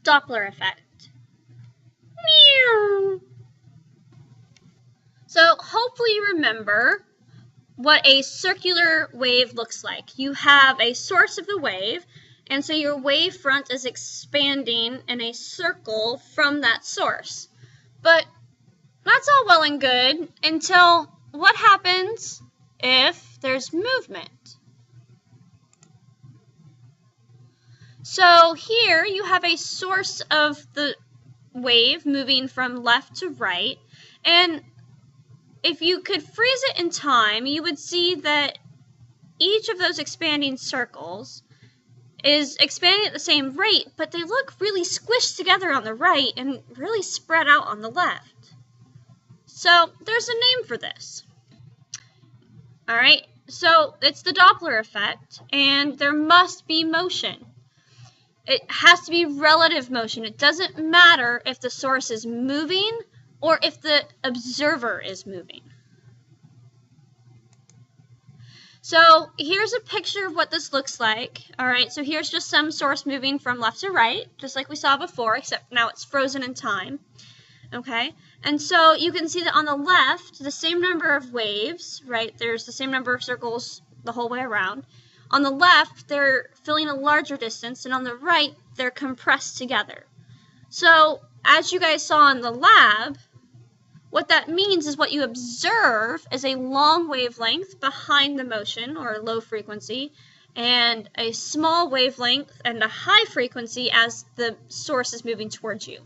Doppler effect. Meow. So hopefully you remember what a circular wave looks like. You have a source of the wave, and so your wave front is expanding in a circle from that source. But that's all well and good until what happens if there's movement? So here you have a source of the wave moving from left to right, and if you could freeze it in time, you would see that each of those expanding circles is expanding at the same rate, but they look really squished together on the right and really spread out on the left. So there's a name for this. All right, so it's the Doppler effect, and there must be motion. It has to be relative motion. It doesn't matter if the source is moving or if the observer is moving. So here's a picture of what this looks like. All right, so here's just some source moving from left to right, just like we saw before, except now it's frozen in time. Okay, and so you can see that on the left, the same number of waves, right? There's the same number of circles the whole way around. On the left, they're filling a larger distance, and on the right, they're compressed together. So as you guys saw in the lab, what that means is what you observe is a long wavelength behind the motion, or low frequency, and a small wavelength and a high frequency as the source is moving towards you.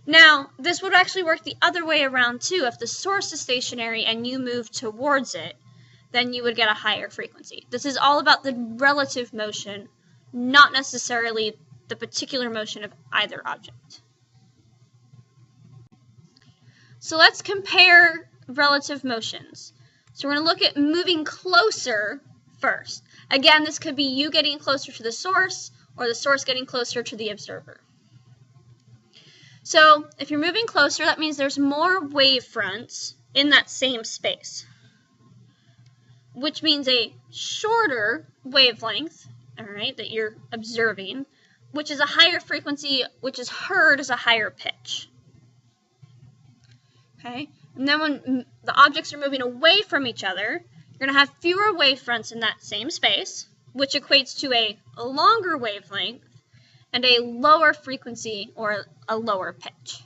Now, this would actually work the other way around too. If the source is stationary and you move towards it, then you would get a higher frequency. This is all about the relative motion, not necessarily the particular motion of either object. So let's compare relative motions. So we're going to look at moving closer first. Again, this could be you getting closer to the source or the source getting closer to the observer. So if you're moving closer, that means there's more wave fronts in that same space, which means a shorter wavelength, all right, that you're observing, which is a higher frequency, which is heard as a higher pitch. Okay, and then when the objects are moving away from each other, you're going to have fewer wave fronts in that same space, which equates to a longer wavelength and a lower frequency or a lower pitch.